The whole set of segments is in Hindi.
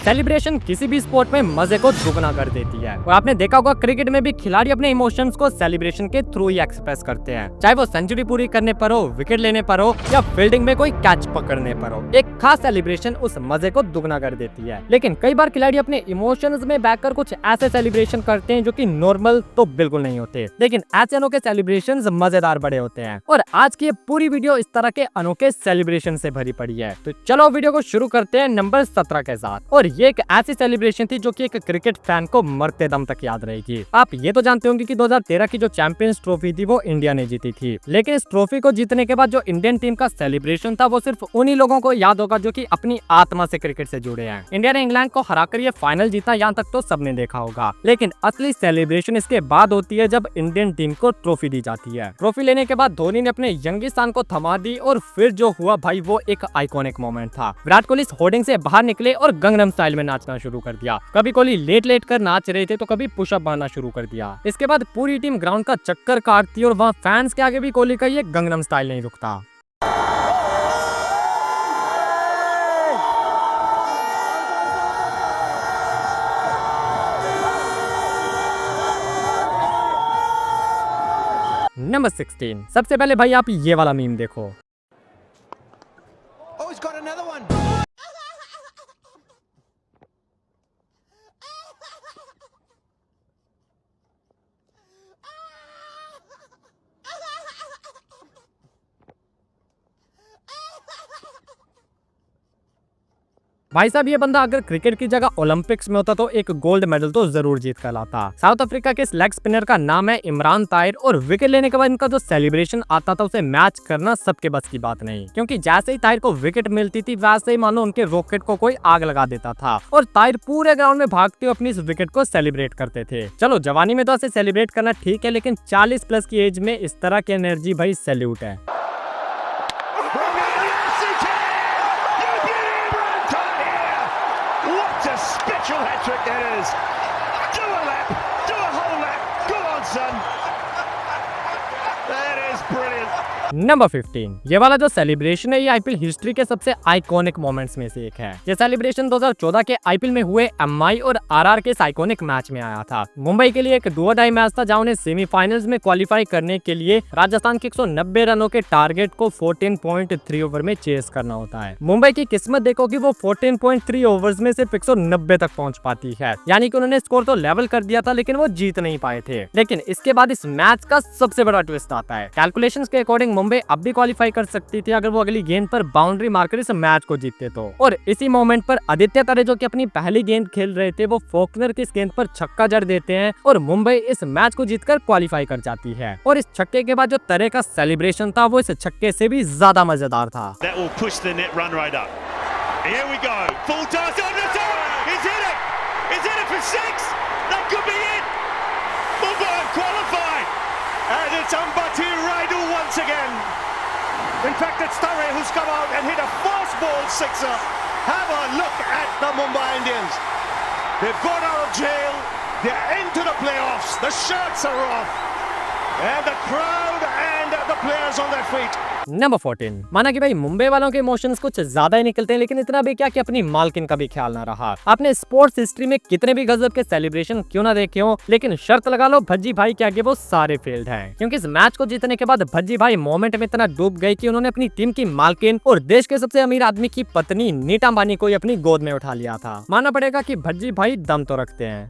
सेलिब्रेशन किसी भी स्पोर्ट में मजे को दुगना कर देती है और आपने देखा होगा क्रिकेट में भी खिलाड़ी अपने इमोशंस को सेलिब्रेशन के थ्रू ही एक्सप्रेस करते हैं, चाहे वो सेंचुरी पूरी करने पर हो, विकेट लेने पर हो या फील्डिंग में कोई कैच पकड़ने पर हो। एक खास सेलिब्रेशन उस मजे को दुगना कर देती है। लेकिन कई बार खिलाड़ी अपने इमोशंस में बहकर कुछ ऐसे सेलिब्रेशन करते हैं जो कि नॉर्मल तो बिल्कुल नहीं होते, लेकिन ऐसे अनोखे सेलिब्रेशंस मजेदार बड़े होते हैं। और आज की ये पूरी वीडियो इस तरह के अनोखे सेलिब्रेशन से भरी पड़ी है। तो चलो वीडियो को शुरू करते हैं नंबर 17 के साथ। और ये एक ऐसी सेलिब्रेशन थी जो कि एक क्रिकेट फैन को मरते दम तक याद रहेगी। आप ये तो जानते होंगे कि 2013 की जो चैंपियंस ट्रॉफी थी वो इंडिया ने जीती थी, लेकिन इस ट्रॉफी को जीतने के बाद जो इंडियन टीम का सेलिब्रेशन था वो सिर्फ उन्हीं लोगों को याद होगा जो कि अपनी आत्मा से क्रिकेट से जुड़े हैं। इंडिया ने इंग्लैंड को हराकर ये फाइनल जीता, यहाँ तक तो सबने देखा होगा, लेकिन असली सेलिब्रेशन इसके बाद होती है जब इंडियन टीम को ट्रॉफी दी जाती है। ट्रॉफी लेने के बाद धोनी ने अपने यंगिस्तान को थमा दी और फिर जो हुआ भाई वो एक आइकॉनिक मोमेंट था। विराट कोहली इस होर्डिंग से बाहर निकले और गंगनम स्टाइल में नाचना शुरू कर दिया। कभी कोहली लेट लेट कर नाच रहे थे तो कभी पुशअप मारना शुरू कर दिया। इसके बाद पूरी टीम ग्राउंड का चक्कर काटती और वहाँ फैंस के आगे भी कोहली का ये गंगनम स्टाइल नहीं रुकता। नंबर 16। सबसे पहले भाई आप ये वाला मीम देखो। Oh, he's got another one. भाई साहब ये बंदा अगर क्रिकेट की जगह ओलंपिक्स में होता तो एक गोल्ड मेडल तो जरूर जीत कर लाता। साउथ अफ्रीका के इस लेग स्पिनर का नाम है इमरान ताहिर और विकेट लेने के बाद इनका जो सेलिब्रेशन आता था उसे मैच करना सबके बस की बात नहीं, क्योंकि जैसे ही ताहिर को विकेट मिलती थी वैसे ही मानो उनके रॉकेट को कोई आग लगा देता था और ताहिर पूरे ग्राउंड में भागते हुए अपनी इस विकेट को सेलिब्रेट करते थे। चलो जवानी में तो ऐसे सेलिब्रेट करना ठीक है, लेकिन 40+ की एज में इस तरह की एनर्जी भाई सैल्यूट है। Special hat trick that is. Do a lap, do a whole lap. Go on, son. That is brilliant. Number 15। ये वाला जो सेलिब्रेशन है ये आईपीएल हिस्ट्री के सबसे आइकॉनिक मोमेंट्स में से एक है। ये सेलिब्रेशन 2014 के आईपीएल में हुए एमआई और आरआर के इस आइकॉनिक मैच में आया था। मुंबई के लिए एक डू और डाई मैच था जहां उन्हें सेमीफाइनल्स में क्वालिफाई करने के लिए राजस्थान के 190 रनों के टारगेट को 14.3 ओवर में चेस करना होता है। मुंबई की किस्मत देखो कि वो 14.3 ओवर्स में सिर्फ 190 तक पहुंच पाती है, यानी कि उन्होंने स्कोर तो लेवल कर दिया था लेकिन वो जीत नहीं पाए थे। लेकिन इसके बाद इस मैच का सबसे बड़ा ट्विस्ट आता है। कैलकुलेशंस के अकॉर्डिंग मुंबई अब भी क्वालिफाई कर सकती थी अगर वो अगली गेंद पर बाउंड्री मारकर इस मैच को जीतते तो। और इसी मोमेंट पर आदित्य तारे जो कि अपनी पहली गेंद खेल रहे थे वो फॉकनर की इस गेंद पर छक्का जड़ देते हैं और मुंबई इस मैच को जीतकर क्वालिफाई कर जाती है। और इस छक्के के बाद जो तारे का सेलिब्रेशन था वो इस छक्के से भी ज्यादा मजेदार था। And it's Ambati Raidu once again. In fact, it's Tare who's come out and hit a fast ball sixer. Have a look at the Mumbai Indians. They've got out of jail. They're into the playoffs. The shirts are off. And the crowd and the players on their feet. Number 14। माना कि भाई मुंबई वालों के इमोशंस कुछ ज्यादा ही निकलते हैं, लेकिन इतना भी क्या कि अपनी मालकिन का भी ख्याल ना रहा। आपने स्पोर्ट्स हिस्ट्री में कितने भी गजब के सेलिब्रेशन क्यों ना देखे हो, लेकिन शर्त लगा लो भज्जी भाई के आगे वो सारे फेल्ड हैं, क्योंकि इस मैच को जीतने के बाद भज्जी भाई मोमेंट में इतना डूब गए कि उन्होंने अपनी टीम की मालकिन और देश के सबसे अमीर आदमी की पत्नी नीता अंबानी को अपनी गोद में उठा लिया था। मानना पड़ेगा कि भज्जी भाई दम तो रखते हैं।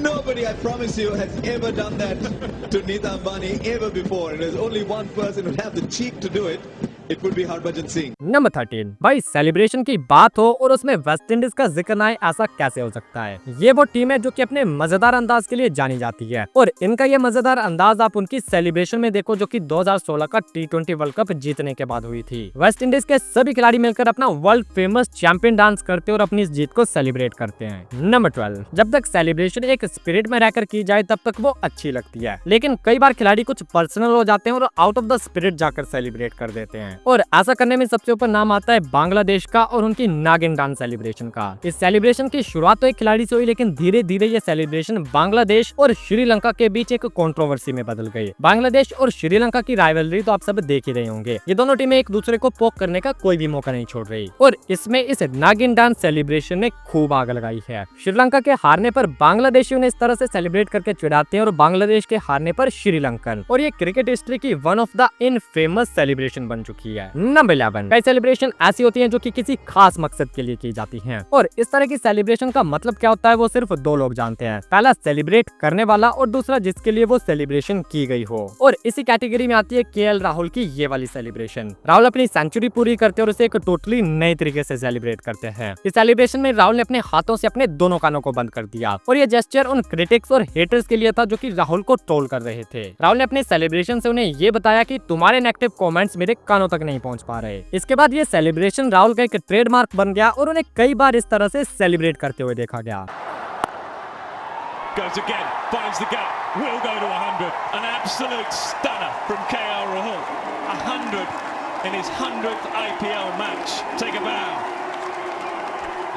Nobody, I promise you, has ever done that to Neeta Ambani ever before. And there's only one person who have the cheek to do it. It would be Harbhajan Singh. Number 13। भाई सेलिब्रेशन की बात हो और उसमें वेस्ट इंडीज का जिक्र ना आए, ऐसा कैसे हो सकता है। ये वो टीम है जो कि अपने मजेदार अंदाज के लिए जानी जाती है और इनका ये मजेदार अंदाज आप उनकी सेलिब्रेशन में देखो जो कि 2016 का T20 वर्ल्ड कप जीतने के बाद हुई थी। वेस्ट इंडीज के सभी खिलाड़ी मिलकर अपना वर्ल्ड फेमस चैंपियन डांस करते और अपनी इस जीत को सेलिब्रेट करते हैं। नंबर 12। जब तक सेलिब्रेशन एक स्पिरिट में रहकर की जाए तब तक वो अच्छी लगती है, लेकिन कई बार खिलाड़ी कुछ पर्सनल हो जाते हैं और आउट ऑफ द स्पिरिट जाकर सेलिब्रेट कर देते हैं। हैं। और ऐसा करने में सबसे ऊपर नाम आता है बांग्लादेश का और उनकी नागिन डांस सेलिब्रेशन का। इस सेलिब्रेशन की शुरुआत तो एक खिलाड़ी से हुई, लेकिन धीरे धीरे ये सेलिब्रेशन बांग्लादेश और श्रीलंका के बीच एक कंट्रोवर्सी में बदल गई। बांग्लादेश और श्रीलंका की राइवलरी तो आप सब देख ही रहे होंगे। ये दोनों टीमें एक दूसरे को पोक करने का कोई भी मौका नहीं छोड़ रही और इसमें इस नागिन डांस सेलिब्रेशन ने खूब आग लगाई है। श्रीलंका के हारने पर बांग्लादेशियों ने इस तरह से सेलिब्रेट करके चिढ़ाते हैं और बांग्लादेश के हारने पर श्रीलंकन, और ये क्रिकेट हिस्ट्री की one of the infamous celebration बन चुकी है। नंबर 11, कई सेलिब्रेशन ऐसी होती हैं जो कि किसी खास मकसद के लिए की जाती हैं और इस तरह की सेलिब्रेशन का मतलब क्या होता है वो सिर्फ दो लोग जानते हैं, पहला सेलिब्रेट करने वाला और दूसरा जिसके लिए वो सेलिब्रेशन की गई हो। और इसी कैटेगरी में आती है केएल राहुल की ये वाली सेलिब्रेशन। राहुल अपनी सेंचुरी पूरी करते हैं और उसे एक टोटली नए तरीके से सेलिब्रेट करते हैं। इस सेलिब्रेशन में राहुल ने अपने हाथों से अपने दोनों कानों को बंद कर दिया और ये जेस्चर उन क्रिटिक्स और हेटर्स के लिए था जो कि राहुल को ट्रोल कर रहे थे। राहुल ने अपने सेलिब्रेशन से उन्हें ये बताया कि तुम्हारे नेगेटिव कमेंट्स मेरे कानों तक नहीं पहुंच पा रहे। इसके बाद ये सेलिब्रेशन राहुल का एक ट्रेडमार्क बन गया और उन्हें कई बार इस तरह से सेलिब्रेट करते हुए देखा गया। Goes again, finds the gap, will go to 100. An absolute stunner from KL Rahul. 100 in his 100th IPL match. Take a bow.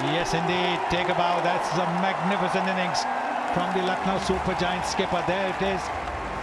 Yes, indeed. Take a bow. That's a magnificent innings from the Lucknow Super Giants skipper. There it is.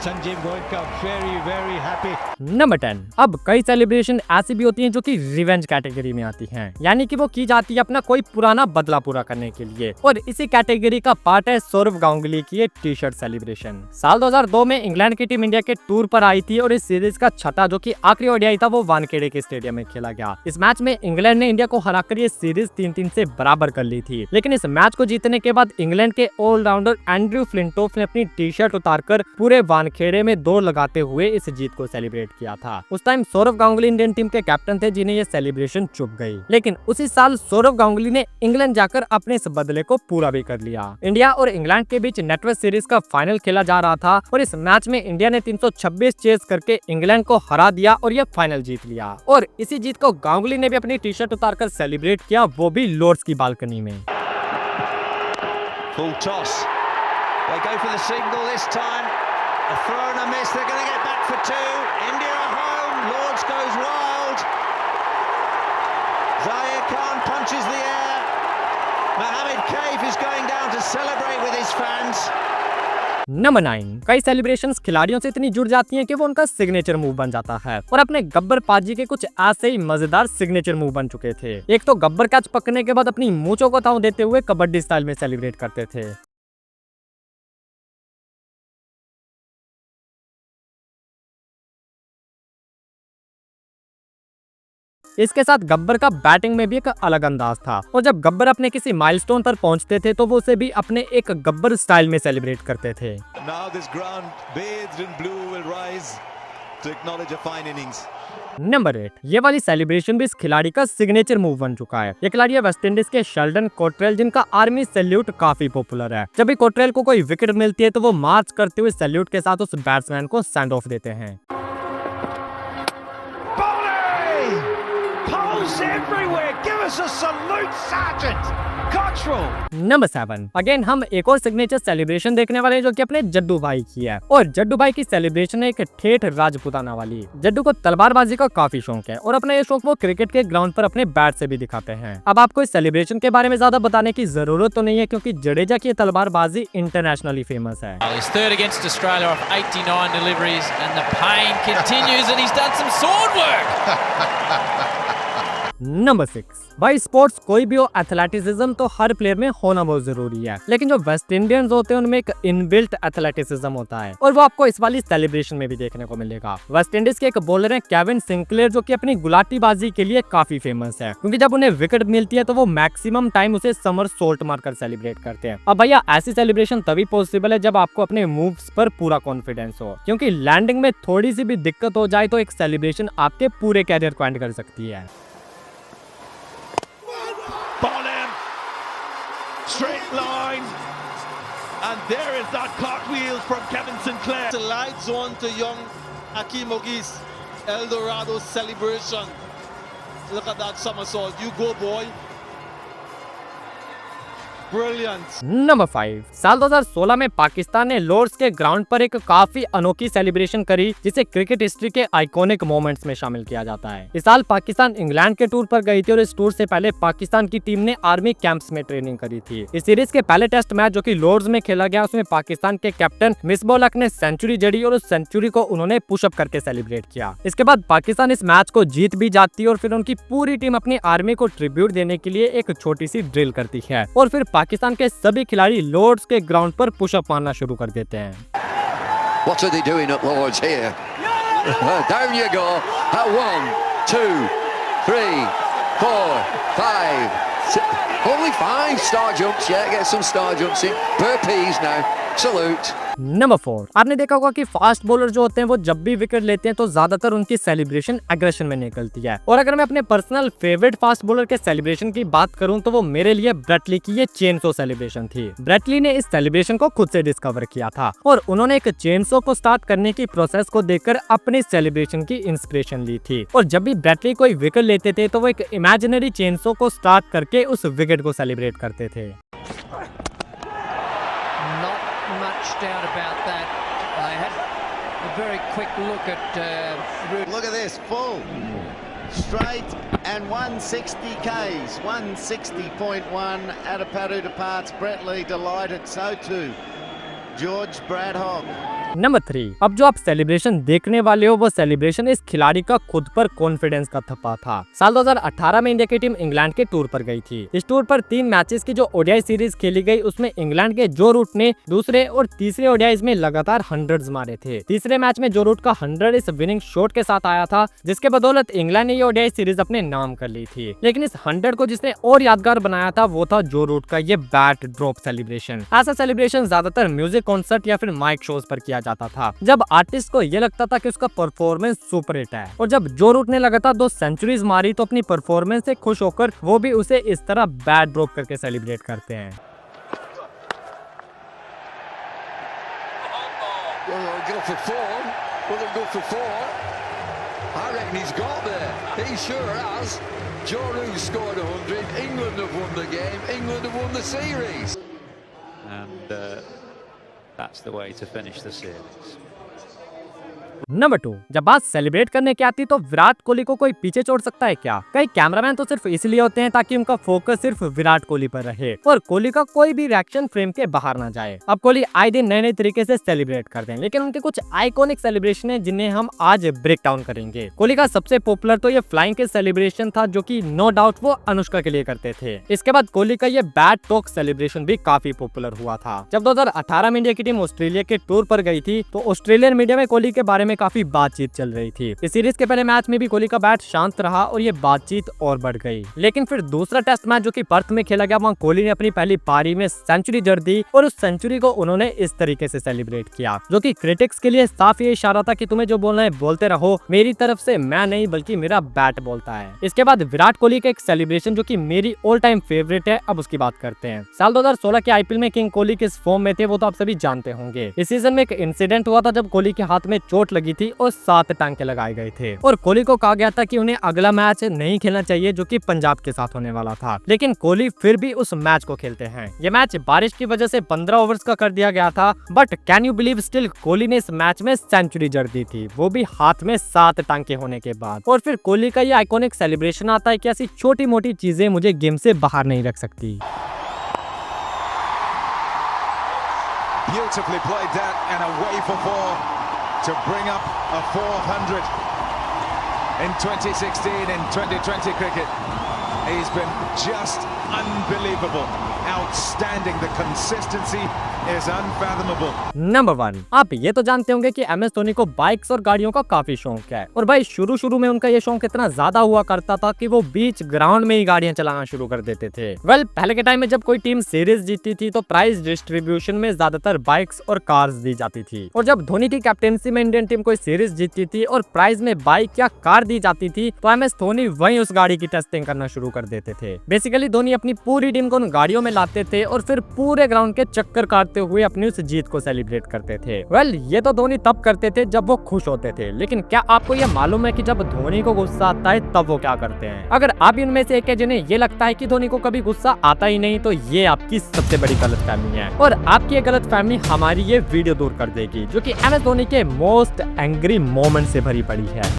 Sanjeev Goenka very very happy. Number 10, अब कई सेलिब्रेशन ऐसी भी होती हैं जो कि रिवेंज कैटेगरी में आती हैं, यानी कि वो की जाती है अपना कोई पुराना बदला पूरा करने के लिए और इसी कैटेगरी का पार्ट है सौरव गांगुली की ये टी शर्ट सेलिब्रेशन। साल 2002 में इंग्लैंड की टीम इंडिया के टूर पर आई थी और इस सीरीज का छठा जो कि आखिरी ओडीआई था वो वानखेड़े के स्टेडियम में खेला गया। इस मैच में इंग्लैंड ने इंडिया को हराकर ये सीरीज 3-3 से बराबर कर ली थी, लेकिन इस मैच को जीतने के बाद इंग्लैंड के ऑलराउंडर एंड्रयू फ्लिंटॉफ ने अपनी टी शर्ट उतारकर पूरे खेड़े में दौड़ लगाते हुए इस जीत को सेलिब्रेट किया था। उस time Sourav Ganguly Indian team के कैप्टन थे जिन्हें ये सेलिब्रेशन चुप गई, लेकिन उसी साल सौरव गांगुली ने इंग्लैंड जाकर अपने इस बदले को पूरा भी कर लिया। इंडिया और इंग्लैंड के बीच नेटवर्क सीरीज का फाइनल खेला जा रहा था और इस मैच में इंडिया ने 326 चेस करके इंग्लैंड को हरा दिया और ये फाइनल जीत लिया। और इसी जीत को गांगुली ने भी अपनी टी शर्ट उतारकर सेलिब्रेट किया, वो भी लॉर्ड्स की बालकनी में। Full toss. They go for the single this time. A throw and a miss. They're going to get back for two. India are home. Lords goes wild. Zaire Khan punches the air. Mohammed Kaif is going down to celebrate with his fans. Number 9, कई सेलिब्रेशंस खिलाड़ियों से इतनी जुड़ जाती हैं कि वो उनका सिग्नेचर मूव बन जाता है और अपने गब्बर पाजी के कुछ ऐसे ही मजेदार सिग्नेचर मूव बन चुके थे। एक तो गब्बर कैच पकड़ने के बाद अपनी मूंछों को ताव देते हुए कबड्डी स्टाइल में सेलिब्रेट करते थे। इसके साथ गब्बर का बैटिंग में भी एक अलग अंदाज था और जब गब्बर अपने किसी माइलस्टोन पर पहुंचते थे तो वो उसे भी अपने एक गब्बर स्टाइल में सेलिब्रेट करते थे। Now this ground bathed in blue will rise to acknowledge a fine innings. Number 8, ये वाली सेलिब्रेशन भी इस खिलाड़ी का सिग्नेचर मूव बन चुका है। ये खिलाड़ी है वेस्ट इंडीज के शेल्डन कोट्रेल, जिनका आर्मी सैल्यूट काफी पॉपुलर है। जब भी कोट्रेल को कोई विकेट मिलती है तो वो मार्च करते हुए सैल्यूट के साथ उस बैट्समैन को सेंड ऑफ देते हैं। Everywhere, give us a salute, Sergeant Cottrell. Number 7, again हम एक और सिग्नेचर सेलिब्रेशन देखने वाले हैं जो कि अपने जड्डू भाई की है और जड्डू भाई की सेलिब्रेशन है एक ठेठ राजपूताना वाली। जड्डू को तलवारबाजी का काफी शौक है और अपना ये शौक वो क्रिकेट के ग्राउंड पर अपने बैट से भी दिखाते हैं। अब आपको इस सेलिब्रेशन के बारे में ज्यादा बताने की जरूरत तो नहीं है क्योंकि जडेजा की तलवारबाजी इंटरनेशनली फेमस है। He's third against Australia off 89 deliveries and the pain continues and he's done some sword work. Number 6, भाई स्पोर्ट्स कोई भी हो, एथलेटिसिज्म तो हर प्लेयर में होना बहुत जरूरी है, लेकिन जो वेस्ट इंडियंस होते हैं उनमें एक इनबिल्ट एथलेटिसिज्म होता है और वो आपको इस वाली सेलिब्रेशन में भी देखने को मिलेगा। वेस्ट इंडीज के एक बॉलर हैं केविन सिंक्लेयर जो कि अपनी गुलाटीबाजी के लिए काफी फेमस है क्योंकि जब उन्हें विकेट मिलती है तो वो मैक्सिमम टाइम उसे समर सोल्ट मारकर सेलिब्रेट करते हैं। अब भैया ऐसी सेलिब्रेशन तभी पॉसिबल है जब आपको अपने मूव्स पर पूरा कॉन्फिडेंस हो, क्योंकि लैंडिंग में थोड़ी सी भी दिक्कत हो जाए तो एक सेलिब्रेशन आपके पूरे कैरियर को एंड कर सकती है। Bonham, straight line, and there is that cartwheel from Kevin Sinclair. The light zone to young Akeem Ogis, El Dorado celebration. Look at that somersault. You go, boy. brilliant. Number 5, साल 2016 में पाकिस्तान ने लॉर्ड्स के ग्राउंड पर एक काफी अनोखी सेलिब्रेशन करी जिसे क्रिकेट हिस्ट्री के आइकॉनिक मोमेंट्स में शामिल किया जाता है। इस साल पाकिस्तान इंग्लैंड के टूर पर गई थी और इस टूर से पहले पाकिस्तान की टीम ने आर्मी कैंप्स में ट्रेनिंग करी थी। इस सीरीज के पहले टेस्ट मैच जो कि लॉर्ड्स में खेला गया उसमें पाकिस्तान के कैप्टन मिसबाह-उल हक ने सेंचुरी जड़ी और उस सेंचुरी को उन्होंने पुशअप करके सेलिब्रेट किया। इसके बाद पाकिस्तान इस मैच को जीत भी जाती है और फिर उनकी पूरी टीम अपनी आर्मी को ट्रिब्यूट देने के लिए एक छोटी सी ड्रिल करती है और फिर पाकिस्तान के सभी खिलाड़ी लॉर्ड्स के ग्राउंड पर पुशअप मारना शुरू कर देते हैं। What are they doing at Lords here? Down you go. 1, 2, 3, 4, 5, 6. Only 5 star jumps. Yeah, get some star jumps in. Burpees now. Salute. Number 4, आपने देखा होगा कि फास्ट बॉलर जो होते हैं वो जब भी विकेट लेते हैं तो ज्यादातर उनकी सेलिब्रेशन एग्रेशन में निकलती है। और अगर मैं अपने पर्सनल फेवरेट फास्ट बॉलर के सेलिब्रेशन की बात करूं तो वो मेरे लिए ब्रेट ली की ये चेनसो सेलिब्रेशन थी। ब्रेट ली ने इस सेलिब्रेशन को खुद से डिस्कवर किया था और उन्होंने एक चेनसो को स्टार्ट करने की प्रोसेस को देखकर अपनी सेलिब्रेशन की इंस्पिरेशन ली थी। और जब भी ब्रेट ली कोई विकेट लेते थे तो वो एक इमेजिनरी चेनसो को स्टार्ट करके उस विकेट को सेलिब्रेट करते थे। Much doubt about that. I had a very quick look at Look at this, full, straight and 160 Ks, 160.1 Adapadu departs. Brett Lee delighted, so too George Bradhog. Number 3, अब जो आप सेलिब्रेशन देखने वाले हो वो सेलिब्रेशन इस खिलाड़ी का खुद पर कॉन्फिडेंस का थप्पा था। साल 2018 में इंडिया की टीम इंग्लैंड के टूर पर गई थी। इस टूर पर 3 मैचेस की जो ओडीआई सीरीज खेली गई उसमें इंग्लैंड के जो रूट ने दूसरे और तीसरे ओडीआईज में लगातार 100s मारे थे। तीसरे मैच में जो रूट का 100 इस विनिंग शॉट के साथ आया था जिसके बदौलत इंग्लैंड ने ये ओडीआई सीरीज अपने नाम कर ली थी। लेकिन इस 100 को जिसने और यादगार बनाया था वो था जो रूट का ये बैट ड्रॉप सेलिब्रेशन। ऐसा सेलिब्रेशन ज्यादातर म्यूजिक कॉन्सर्ट या फिर माइक शोज पर किया जाता था जब आर्टिस्ट को ये लगता था कि उसका परफॉर्मेंस सुपर हिट है। और जब जो रूट ने लगातार 2 सेंचुरीज मारी तो अपनी परफॉर्मेंस से खुश होकर वो भी उसे इस तरह बैट ड्रॉप करके सेलिब्रेट करते हैं। that's the way to finish the series. Number 2, जब बात सेलिब्रेट करने की आती तो विराट कोहली को कोई पीछे छोड़ सकता है क्या? कई कैमरामैन तो सिर्फ इसलिए होते हैं ताकि उनका फोकस सिर्फ विराट कोहली पर रहे और कोहली का कोई भी रिएक्शन फ्रेम के बाहर ना जाए। अब कोहली आए दिन नए नए तरीके से सेलिब्रेट करते हैं लेकिन उनके कुछ आइकॉनिक सेलिब्रेशन है जिन्हें हम आज ब्रेक डाउन करेंगे। कोहली का सबसे पॉपुलर तो ये फ्लाइंग के सेलिब्रेशन था जो कि नो डाउट वो अनुष्का के लिए करते थे। इसके बाद कोहली का ये बैट टॉक सेलिब्रेशन भी काफी पॉपुलर हुआ था। जब 2018 में इंडिया की टीम ऑस्ट्रेलिया के टूर पर गई थी तो ऑस्ट्रेलियन मीडिया में कोहली के बारे में काफी बातचीत चल रही थी। इस सीरीज के पहले मैच में भी कोहली का बैट शांत रहा और ये बातचीत और बढ़ गई। लेकिन फिर दूसरा टेस्ट मैच जो कि पर्थ में खेला गया वहाँ कोहली ने अपनी पहली पारी में सेंचुरी जड़ दी और उस सेंचुरी को उन्होंने इस तरीके से सेलिब्रेट किया जो कि क्रिटिक्स के लिए साफ ये इशारा था कि तुम्हें जो बोलना है बोलते रहो, मेरी तरफ से मैं नहीं बल्कि मेरा बैट बोलता है। इसके बाद विराट कोहली का एक सेलिब्रेशन जो कि मेरी ऑल टाइम फेवरेट है, अब उसकी बात करते हैं। साल 2016 के आईपीएल में किंग कोहली किस फॉर्म में थे वो तो आप सभी जानते होंगे। इस सीजन में एक इंसिडेंट हुआ था जब कोहली के हाथ में चोट लगी थी और 7 टांके लगाए गए थे और कोहली को कहा गया था कि उन्हें अगला मैच नहीं खेलना चाहिए जो कि पंजाब के साथ होने वाला था। लेकिन कोहली फिर भी उस मैच को खेलते हैं। ये मैच बारिश की वजह से 15 ओवर्स का कर दिया गया था but can you believe still Kohli ने इस मैच में सेंचुरी जड़ दी थी, वो भी हाथ में 7 टांके होने के बाद। और फिर कोहली का ये आइकॉनिक सेलिब्रेशन आता है कि ऐसी छोटी मोटी चीजें मुझे गेम से बाहर नहीं रख सकती। Beautifully played that and away for 4 to bring up a 400 in 2016 in 2020 cricket. He's been just unbelievable, outstanding. The consistency is unfathomable. Number 1, आप ये तो जानते होंगे कि एमएस धोनी को बाइक्स और गाड़ियों का काफी शौक है और भाई शुरू में उनका ये शौक इतना ज्यादा हुआ करता था कि वो बीच ग्राउंड में ही गाड़ियां चलाना शुरू कर देते थे। पहले के टाइम में जब कोई टीम सीरीज जीतती थी तो प्राइज डिस्ट्रीब्यूशन में ज्यादातर बाइक्स और कार्स दी जाती थी और जब धोनी की कैप्टेंसी में इंडियन टीम कोई सीरीज जीतती थी और प्राइज में बाइक या कार दी जाती थी तो एमएस धोनी वहीं उस गाड़ी की टेस्टिंग करना शुरू कर देते थे। बेसिकली धोनी अपनी पूरी टीम को उन गाड़ियों में लाते थे और फिर पूरे ग्राउंड के चक्कर काटते हुए अपनी उस जीत को सेलिब्रेट करते थे। वेल, ये तो धोनी तब करते थे जब वो खुश होते थे, लेकिन क्या आपको यह मालूम है कि जब धोनी को गुस्सा आता है तब वो क्या करते हैं? अगर आप इनमें से एक है जिन्हें ये लगता है कि धोनी को कभी गुस्सा आता ही नहीं, तो ये आपकी सबसे बड़ी गलतफहमी है और आपकी ये गलतफहमी हमारी ये वीडियो दूर कर देगी, जो कि MS धोनी के मोस्ट एंग्री मोमेंट से भरी पड़ी है।